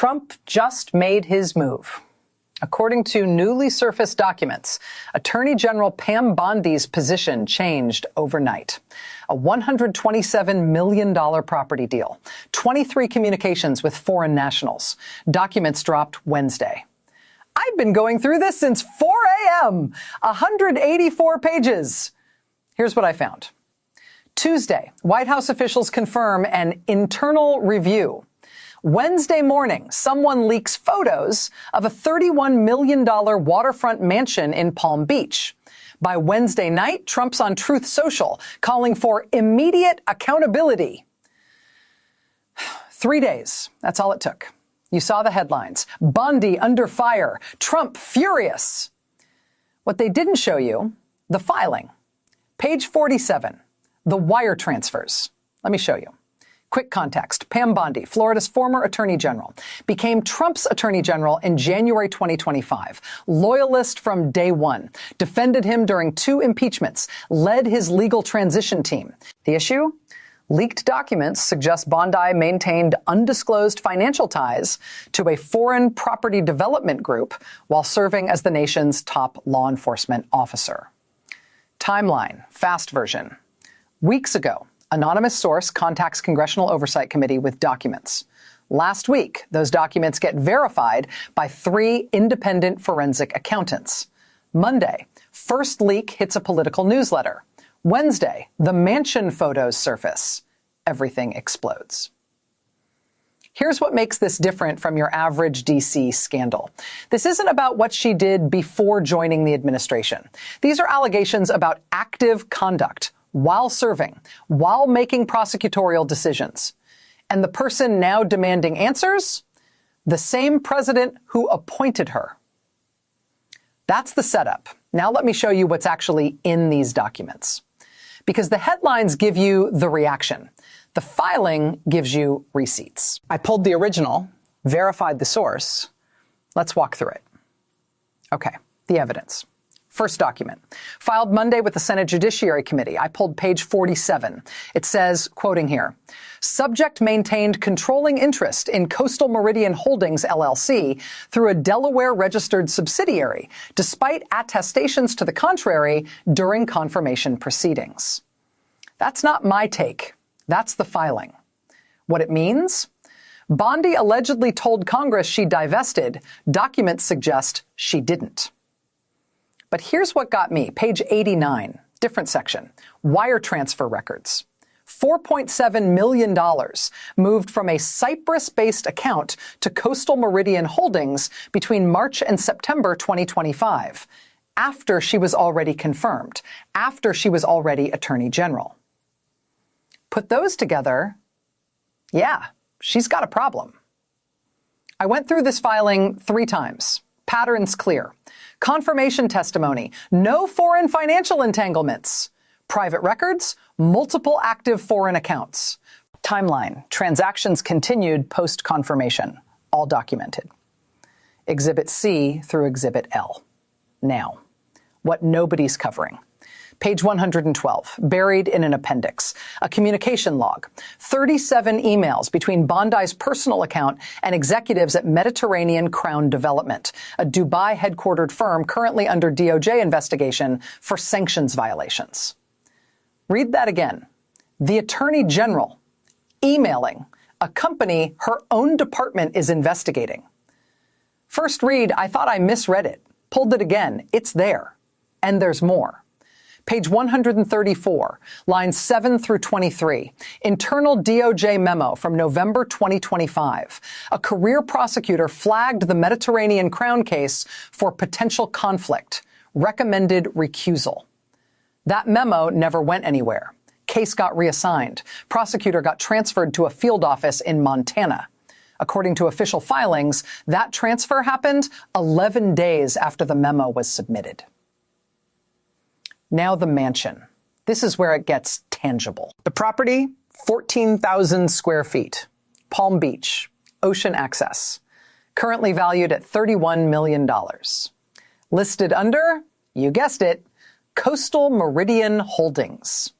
Trump just made his move. According to newly surfaced documents, Attorney General Pam Bondi's position changed overnight. A $127 million property deal, 23 communications with foreign nationals. Documents dropped Wednesday. I've been going through this since 4 a.m., 184 pages. Here's what I found. Tuesday, White House officials confirm an internal review. Wednesday morning, someone leaks photos of a $31 million waterfront mansion in Palm Beach. By Wednesday night, Trump's on Truth Social, calling for immediate accountability. 3 days. That's all it took. You saw the headlines. Bondi under fire. Trump furious. What they didn't show you, the filing. Page 47, the wire transfers. Let me show you. Quick context. Pam Bondi, Florida's former attorney general, became Trump's attorney general in January 2025. Loyalist from day one, defended him during 2 impeachments, led his legal transition team. The issue? Leaked documents suggest Bondi maintained undisclosed financial ties to a foreign property development group while serving as the nation's top law enforcement officer. Timeline, fast version. Weeks ago, anonymous source contacts Congressional Oversight Committee with documents. Last week, those documents get verified by 3 independent forensic accountants. Monday, first leak hits a political newsletter. Wednesday, the mansion photos surface. Everything explodes. Here's what makes this different from your average D.C. scandal. This isn't about what she did before joining the administration. These are allegations about active conduct while serving, while making prosecutorial decisions. And the person now demanding answers? The same president who appointed her. That's the setup. Now let me show you what's actually in these documents. Because the headlines give you the reaction. The filing gives you receipts. I pulled the original, verified the source. Let's walk through it. Okay, the evidence. First document, filed Monday with the Senate Judiciary Committee. I pulled page 47. It says, quoting here, subject maintained controlling interest in Coastal Meridian Holdings, LLC, through a Delaware-registered subsidiary, despite attestations to the contrary during confirmation proceedings. That's not my take. That's the filing. What it means? Bondi allegedly told Congress she divested. Documents suggest she didn't. But here's what got me. Page 89, different section, wire transfer records. $4.7 million moved from a Cyprus-based account to Coastal Meridian Holdings between March and September 2025, after she was already confirmed, after she was already Attorney General. Put those together, yeah, she's got a problem. I went through this filing 3 times. Patterns clear. Confirmation testimony, no foreign financial entanglements. Private records, multiple active foreign accounts. Timeline, transactions continued post-confirmation, all documented. Exhibit C through Exhibit L. Now, what nobody's covering. Page 112, buried in an appendix, a communication log, 37 emails between Bondi's personal account and executives at Mediterranean Crown Development, a Dubai-headquartered firm currently under DOJ investigation for sanctions violations. Read that again. The Attorney General emailing a company her own department is investigating. First read, I thought I misread it. Pulled it again. It's there. And there's more. Page 134, lines 7 through 23, internal DOJ memo from November 2025. A career prosecutor flagged the Mediterranean Crown case for potential conflict, recommended recusal. That memo never went anywhere. Case got reassigned. Prosecutor got transferred to a field office in Montana. According to official filings, that transfer happened 11 days after the memo was submitted. Now the mansion. This is where it gets tangible. The property, 14,000 square feet. Palm Beach, ocean access. Currently valued at $31 million. Listed under, you guessed it, Coastal Meridian Holdings.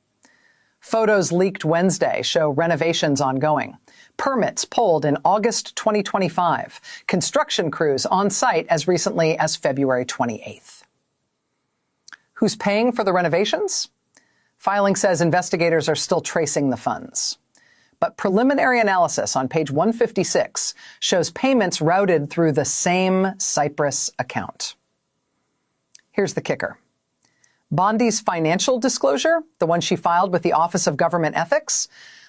Photos leaked Wednesday show renovations ongoing. Permits pulled in August 2025. Construction crews on site as recently as February 28th. Who's paying for the renovations? Filing says investigators are still tracing the funds. But preliminary analysis on page 156 shows payments routed through the same Cyprus account. Here's the kicker. Bondi's financial disclosure, the one she filed with the Office of Government Ethics,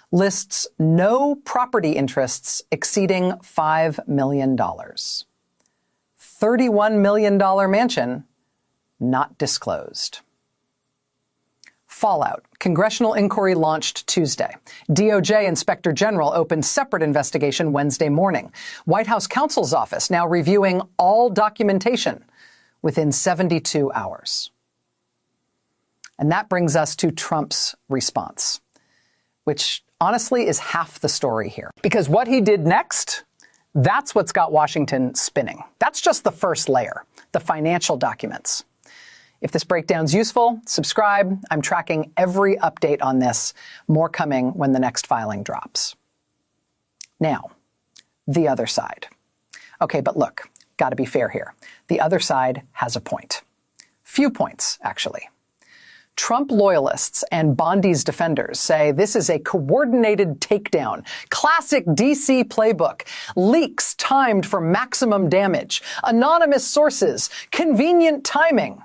lists no property interests exceeding $5 million. $31 million mansion, not disclosed. Fallout. Congressional inquiry launched Tuesday. DOJ Inspector General opened separate investigation Wednesday morning. White House counsel's office now reviewing all documentation within 72 hours. And that brings us to Trump's response, which honestly is half the story here. Because what he did next, that's what's got Washington spinning. That's just the first layer, the financial documents. If this breakdown's useful, subscribe. I'm tracking every update on this. More coming when the next filing drops. Now, the other side. Okay, but look, gotta be fair here. The other side has a point. Few points, actually. Trump loyalists and Bondi's defenders say this is a coordinated takedown, classic DC playbook, leaks timed for maximum damage, anonymous sources, convenient timing.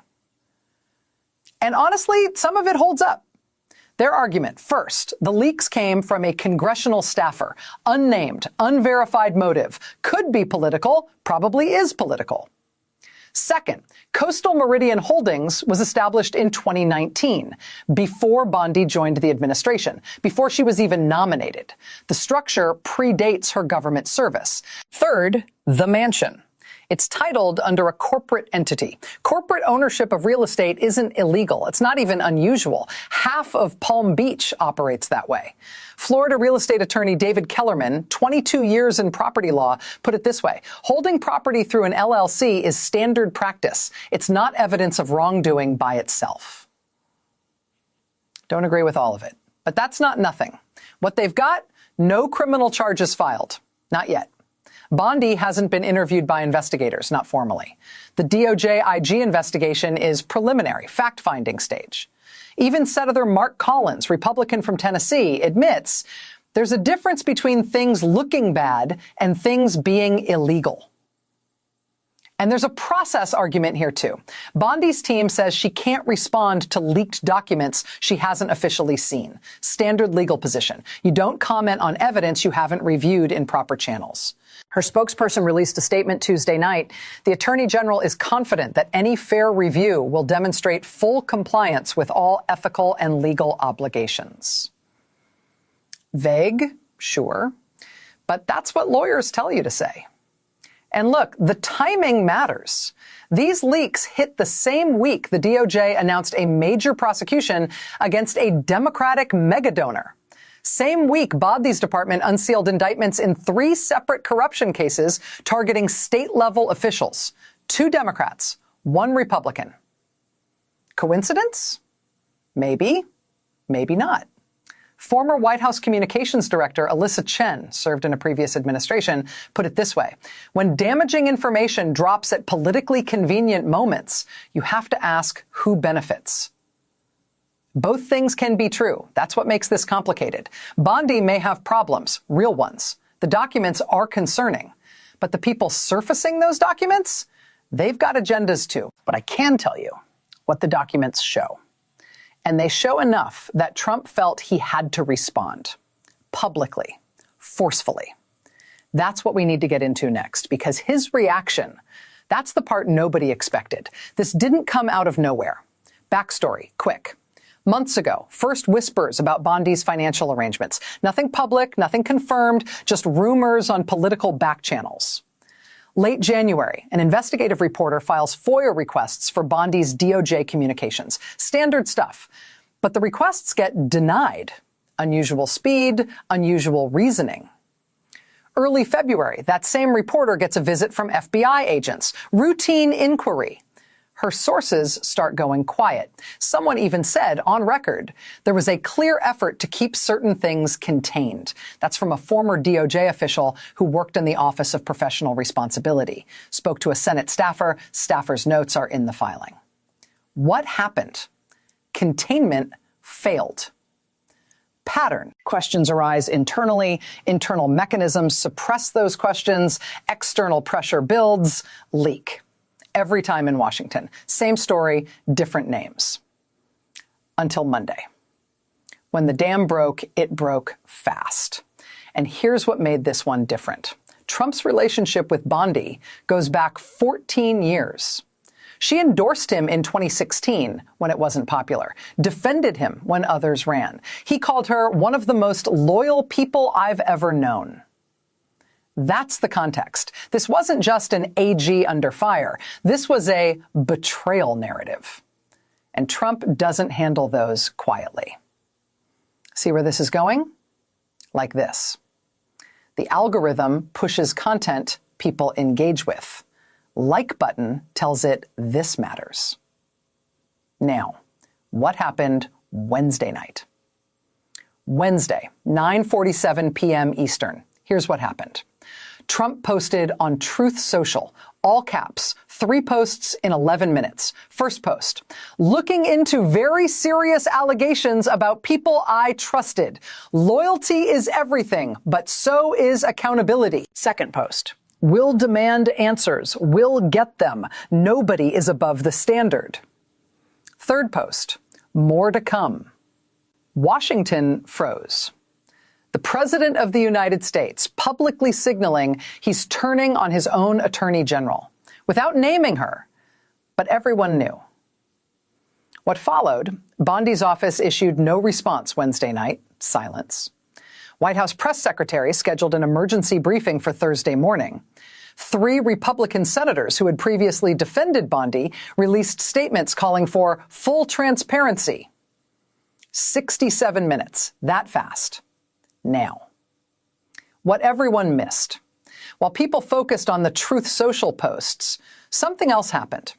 And honestly, some of it holds up. Their argument, first, the leaks came from a congressional staffer, unnamed, unverified motive, could be political, probably is political. Second, Coastal Meridian Holdings was established in 2019, before Bondi joined the administration, before she was even nominated. The structure predates her government service. Third, the mansion. It's titled under a corporate entity. Corporate ownership of real estate isn't illegal. It's not even unusual. Half of Palm Beach operates that way. Florida real estate attorney David Kellerman, 22 years in property law, put it this way. Holding property through an LLC is standard practice. It's not evidence of wrongdoing by itself. Don't agree with all of it. But that's not nothing. What they've got? No criminal charges filed. Not yet. Bondi hasn't been interviewed by investigators, not formally. The DOJ IG investigation is preliminary, fact-finding stage. Even Senator Mark Collins, Republican from Tennessee, admits there's a difference between things looking bad and things being illegal. And there's a process argument here, too. Bondi's team says she can't respond to leaked documents she hasn't officially seen. Standard legal position. You don't comment on evidence you haven't reviewed in proper channels. Her spokesperson released a statement Tuesday night. The Attorney General is confident that any fair review will demonstrate full compliance with all ethical and legal obligations. Vague, sure, but that's what lawyers tell you to say. And look, the timing matters. These leaks hit the same week the DOJ announced a major prosecution against a Democratic megadonor. Same week, Bondi's department unsealed indictments in 3 separate corruption cases targeting state-level officials. 2 Democrats, 1 Republican. Coincidence? Maybe. Maybe not. Former White House Communications Director Alyssa Chen, served in a previous administration, put it this way. When damaging information drops at politically convenient moments, you have to ask who benefits. Both things can be true. That's what makes this complicated. Bondi may have problems, real ones. The documents are concerning. But the people surfacing those documents, they've got agendas too. But I can tell you what the documents show. And they show enough that Trump felt he had to respond. Publicly. Forcefully. That's what we need to get into next, because his reaction, that's the part nobody expected. This didn't come out of nowhere. Backstory, quick. Months ago, first whispers about Bondi's financial arrangements. Nothing public, nothing confirmed, just rumors on political back channels. Late January, an investigative reporter files FOIA requests for Bondi's DOJ communications. Standard stuff. But the requests get denied. Unusual speed, unusual reasoning. Early February, that same reporter gets a visit from FBI agents. Routine inquiry. her sources start going quiet. Someone even said on record there was a clear effort to keep certain things contained. That's from a former DOJ official who worked in the Office of Professional Responsibility. Spoke to a Senate staffer. Staffer's notes are in the filing. What happened? Containment failed. Pattern. Questions arise internally. Internal mechanisms suppress those questions. External pressure builds. Leak. Every time in Washington. Same story, different names. Until Monday. When the dam broke, it broke fast. And here's what made this one different. Trump's relationship with Bondi goes back 14 years. She endorsed him in 2016 when it wasn't popular, defended him when others ran. He called her one of the most loyal people I've ever known. That's the context. This wasn't just an AG under fire. This was a betrayal narrative. And Trump doesn't handle those quietly. See where this is going? Like this. The algorithm pushes content people engage with. Like button tells it this matters. Now, what happened Wednesday night? Wednesday, 9:47 p.m. Eastern. Here's what happened. Trump posted on Truth Social, all caps, 3 posts in 11 minutes. First post, looking into very serious allegations about people I trusted. Loyalty is everything, but so is accountability. Second post, will demand answers, will get them. Nobody is above the standard. Third post, more to come. Washington froze. The President of the United States publicly signaling he's turning on his own Attorney General, without naming her, but everyone knew. What followed, Bondi's office issued no response Wednesday night, silence. White House press secretary scheduled an emergency briefing for Thursday morning. 3 Republican senators who had previously defended Bondi released statements calling for full transparency. 67 minutes, that fast. Now, what everyone missed. While people focused on the Truth Social posts, something else happened.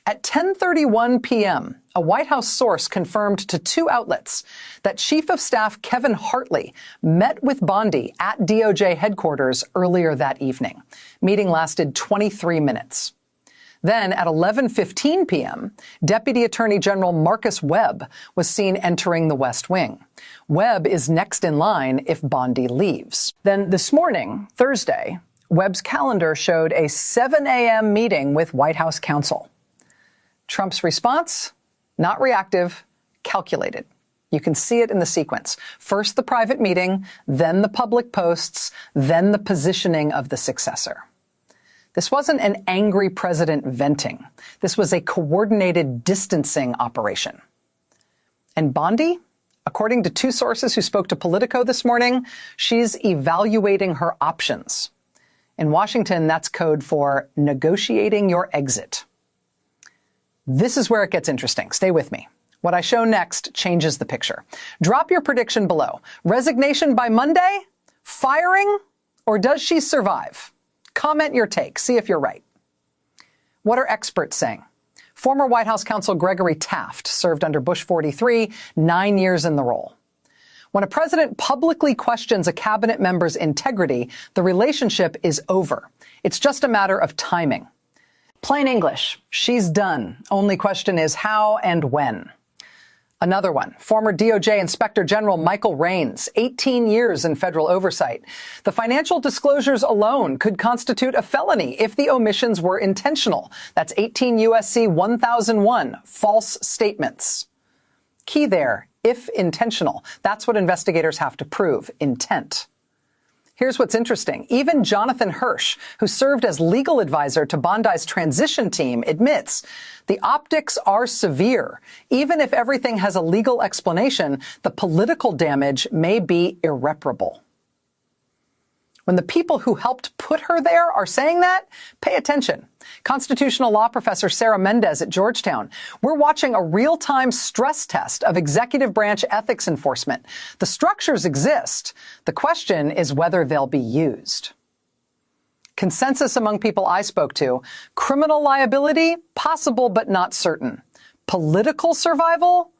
At 10:31 p.m., a White House source confirmed to 2 outlets that Chief of Staff Kevin Hartley met with Bondi at DOJ headquarters earlier that evening. Meeting lasted 23 minutes. Then, at 11:15 p.m., Deputy Attorney General Marcus Webb was seen entering the West Wing. Webb is next in line if Bondi leaves. Then this morning, Thursday, Webb's calendar showed a 7 a.m. meeting with White House counsel. Trump's response? Not reactive, calculated. You can see it in the sequence. First the private meeting, then the public posts, then the positioning of the successor. This wasn't an angry president venting. This was a coordinated distancing operation. And Bondi, according to 2 sources who spoke to Politico this morning, she's evaluating her options. In Washington, that's code for negotiating your exit. This is where it gets interesting. Stay with me. What I show next changes the picture. Drop your prediction below. Resignation by Monday? Firing? Or does she survive? Comment your take. See if you're right. What are experts saying? Former White House counsel Gregory Taft served under Bush 43, 9 years in the role. When a president publicly questions a cabinet member's integrity, the relationship is over. It's just a matter of timing. Plain English, she's done. Only question is how and when. Another one, former DOJ Inspector General Michael Raines, 18 years in federal oversight. The financial disclosures alone could constitute a felony if the omissions were intentional. That's 18 U.S.C. 1001, false statements. Key there, if intentional. That's what investigators have to prove, intent. Here's what's interesting. Even Jonathan Hirsch, who served as legal advisor to Bondi's transition team, admits the optics are severe. Even if everything has a legal explanation, the political damage may be irreparable. When the people who helped put her there are saying that, pay attention. Constitutional law professor Sarah Mendez at Georgetown. We're watching a real-time stress test of executive branch ethics enforcement. The structures exist. The question is whether they'll be used. Consensus among people I spoke to, criminal liability, possible but not certain. Political survival,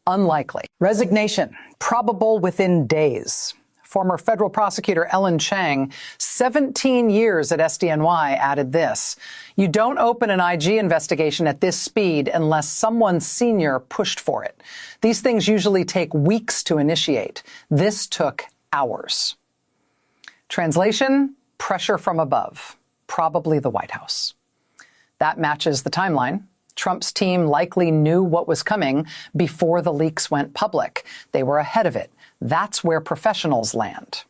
unlikely. Resignation, probable within days. Former federal prosecutor Ellen Chang, 17 years at SDNY, added this: "You don't open an IG investigation at this speed unless someone senior pushed for it. These things usually take weeks to initiate. This took hours." Translation: pressure from above, probably the White House. That matches the timeline. Trump's team likely knew what was coming before the leaks went public. They were ahead of it. That's where professionals land.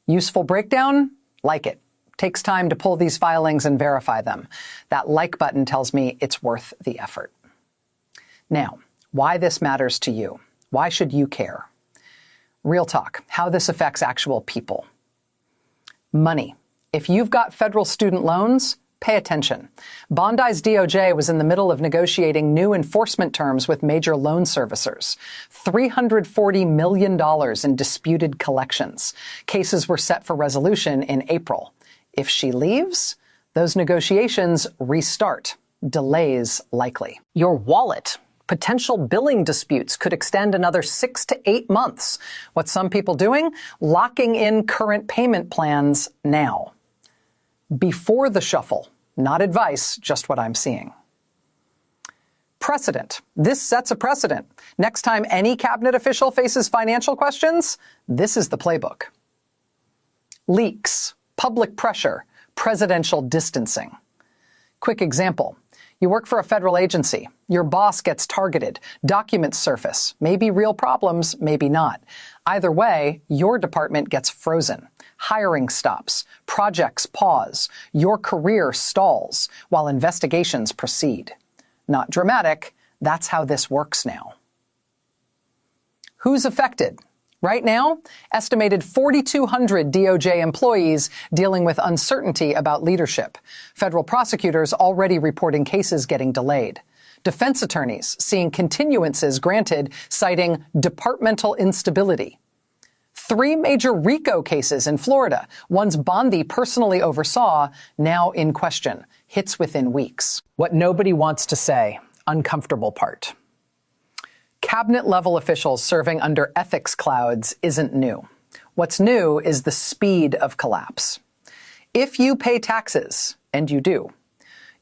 Useful breakdown? Like it. Takes time to pull these filings and verify them. That like button tells me it's worth the effort. Now, why this matters to you. Why should you care? Real talk, how this affects actual people. Money. If you've got federal student loans, pay attention. Bondi's DOJ was in the middle of negotiating new enforcement terms with major loan servicers. $340 million in disputed collections. Cases were set for resolution in April. If she leaves, those negotiations restart. Delays likely. Your wallet. Potential billing disputes could extend another 6 to 8 months. What some people doing? Locking in current payment plans now. Before the shuffle. Not advice, just what I'm seeing. Precedent. This sets a precedent. Next time any cabinet official faces financial questions, this is the playbook. Leaks, public pressure, presidential distancing. Quick example. You work for a federal agency. Your boss gets targeted. Documents surface. Maybe real problems, maybe not. Either way, your department gets frozen. Hiring stops. Projects pause. Your career stalls while investigations proceed. Not dramatic. That's how this works now. Who's affected? Right now, estimated 4,200 DOJ employees dealing with uncertainty about leadership. Federal prosecutors already reporting cases getting delayed. Defense attorneys seeing continuances granted, citing departmental instability. 3 major RICO cases in Florida, ones Bondi personally oversaw, now in question. Hits within weeks. What nobody wants to say, uncomfortable part. Cabinet-level officials serving under ethics clouds isn't new. What's new is the speed of collapse. If you pay taxes, and you do,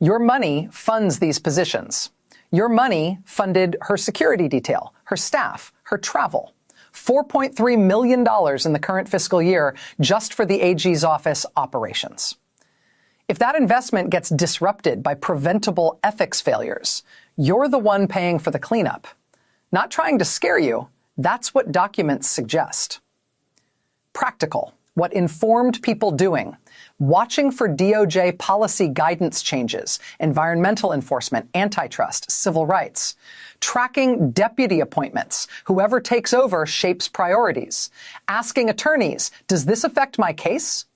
your money funds these positions. Your money funded her security detail, her staff, her travel. $4.3 million in the current fiscal year just for the AG's office operations. If that investment gets disrupted by preventable ethics failures, you're the one paying for the cleanup. Not trying to scare you, that's what documents suggest. Practical, what informed people doing. Watching for DOJ policy guidance changes, environmental enforcement, antitrust, civil rights. Tracking deputy appointments. Whoever takes over shapes priorities. Asking attorneys, does this affect my case?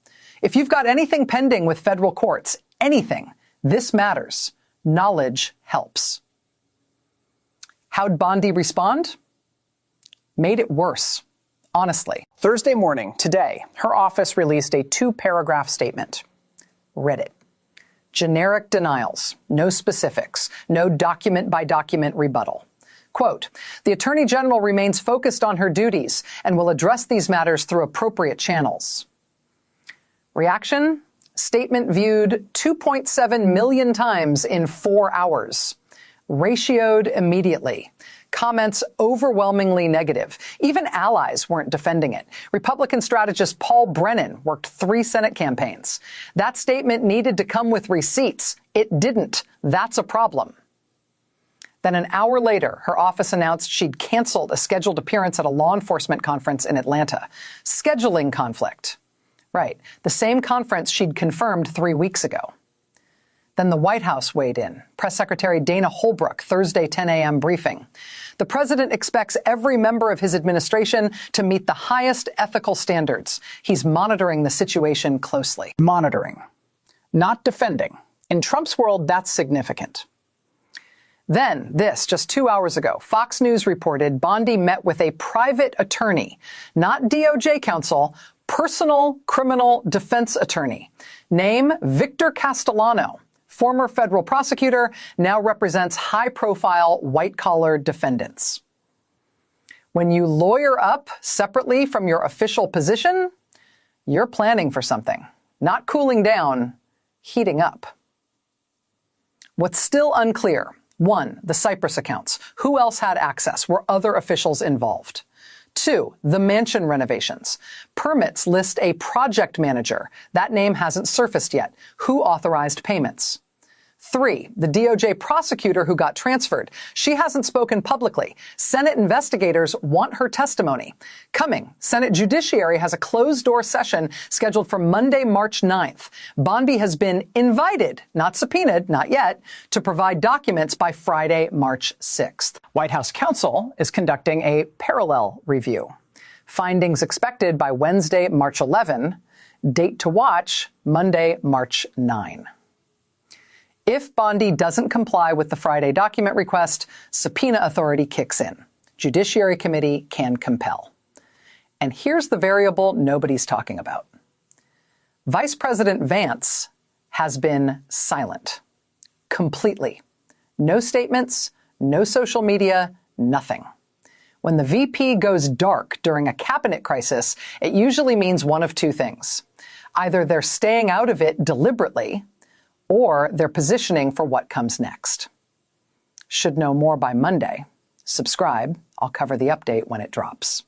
If you've got anything pending with federal courts, anything, this matters. Knowledge helps. How'd Bondi respond? Made it worse. Honestly. Thursday morning, today, her office released a 2-paragraph statement. Read it. Generic denials, no specifics, no document-by-document rebuttal. Quote, "The Attorney General remains focused on her duties and will address these matters through appropriate channels." Reaction? Statement viewed 2.7 million times in 4 hours. Ratioed immediately. Comments overwhelmingly negative. Even allies weren't defending it. Republican strategist Paul Brennan worked 3 Senate campaigns. That statement needed to come with receipts. It didn't. That's a problem. Then an hour later, her office announced she'd canceled a scheduled appearance at a law enforcement conference in Atlanta. Scheduling conflict. Right. The same conference she'd confirmed 3 weeks ago. Then the White House weighed in. Press Secretary Dana Holbrook, Thursday 10 a.m. briefing. The president expects every member of his administration to meet the highest ethical standards. He's monitoring the situation closely. Monitoring, not defending. In Trump's world, that's significant. Then, just 2 hours ago, Fox News reported Bondi met with a private attorney, not DOJ counsel, Personal criminal defense attorney. Name Victor Castellano. Former federal prosecutor, now represents high-profile white-collar defendants. When you lawyer up separately from your official position, you're planning for something. Not cooling down, heating up. What's still unclear: 1, the Cyprus accounts. Who else had access? Were other officials involved? 2, the mansion renovations. Permits list a project manager. That name hasn't surfaced yet. Who authorized payments? 3, the DOJ prosecutor who got transferred. She hasn't spoken publicly. Senate investigators want her testimony. Coming, Senate Judiciary has a closed-door session scheduled for Monday, March 9th. Bondi has been invited, not subpoenaed, not yet, to provide documents by Friday, March 6th. White House counsel is conducting a parallel review. Findings expected by Wednesday, March 11. Date to watch, Monday, March 9. If Bondi doesn't comply with the Friday document request, subpoena authority kicks in. Judiciary Committee can compel. And here's the variable nobody's talking about. Vice President Vance has been silent. Completely. No statements, no social media, nothing. When the VP goes dark during a cabinet crisis, it usually means one of two things. Either they're staying out of it deliberately, or they're positioning for what comes next. Should know more by Monday. Subscribe. I'll cover the update when it drops.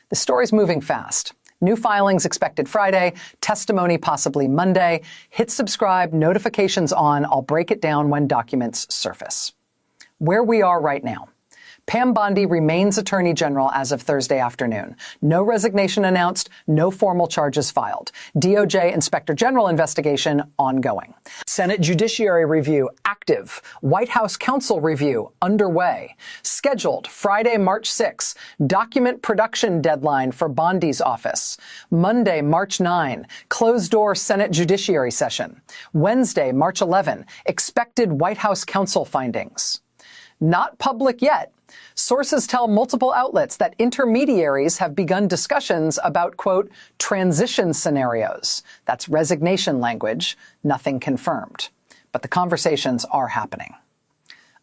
The story's moving fast. New filings expected Friday, testimony possibly Monday. Hit subscribe, notifications on. I'll break it down when documents surface. Where we are right now. Pam Bondi remains Attorney General as of Thursday afternoon. No resignation announced, no formal charges filed. DOJ Inspector General investigation ongoing. Senate Judiciary review active. White House counsel review underway. Scheduled Friday, March 6. Document production deadline for Bondi's office. Monday, March 9. Closed-door Senate Judiciary session. Wednesday, March 11. Expected White House counsel findings. Not public yet. Sources tell multiple outlets that intermediaries have begun discussions about, quote, transition scenarios. That's resignation language, nothing confirmed. But the conversations are happening.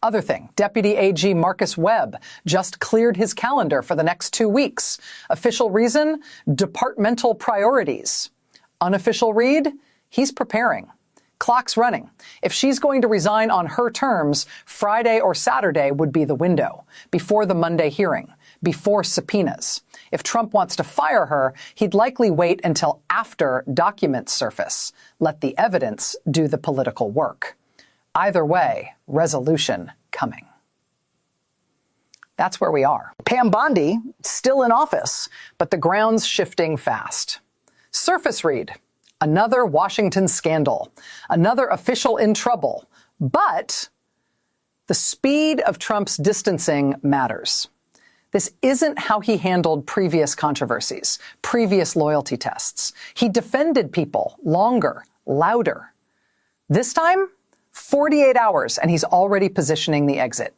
Other thing, Deputy AG Marcus Webb just cleared his calendar for the next 2 weeks. Official reason? Departmental priorities. Unofficial read? He's preparing. Clock's running. If she's going to resign on her terms, Friday or Saturday would be the window, before the Monday hearing, before subpoenas. If Trump wants to fire her, he'd likely wait until after documents surface. Let the evidence do the political work. Either way, resolution coming. That's where we are. Pam Bondi, still in office, but the ground's shifting fast. Surface read. Another Washington scandal, another official in trouble. But the speed of Trump's distancing matters. This isn't how he handled previous controversies, previous loyalty tests. He defended people longer, louder. This time, 48 hours, and he's already positioning the exit.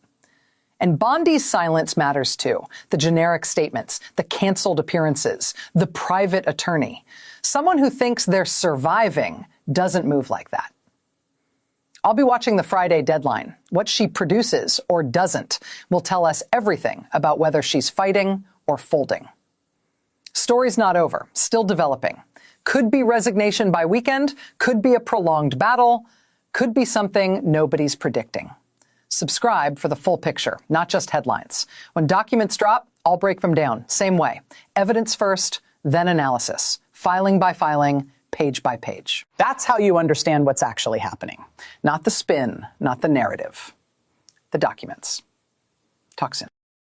And Bondi's silence matters too. The generic statements, the canceled appearances, the private attorney. Someone who thinks they're surviving doesn't move like that. I'll be watching the Friday deadline. What she produces or doesn't will tell us everything about whether she's fighting or folding. Story's not over, still developing. Could be resignation by weekend, could be a prolonged battle, could be something nobody's predicting. Subscribe for the full picture, not just headlines. When documents drop, I'll break them down. Same way. Evidence first, then analysis. Filing by filing, page by page. That's how you understand what's actually happening. Not the spin, not the narrative. The documents. Talk soon.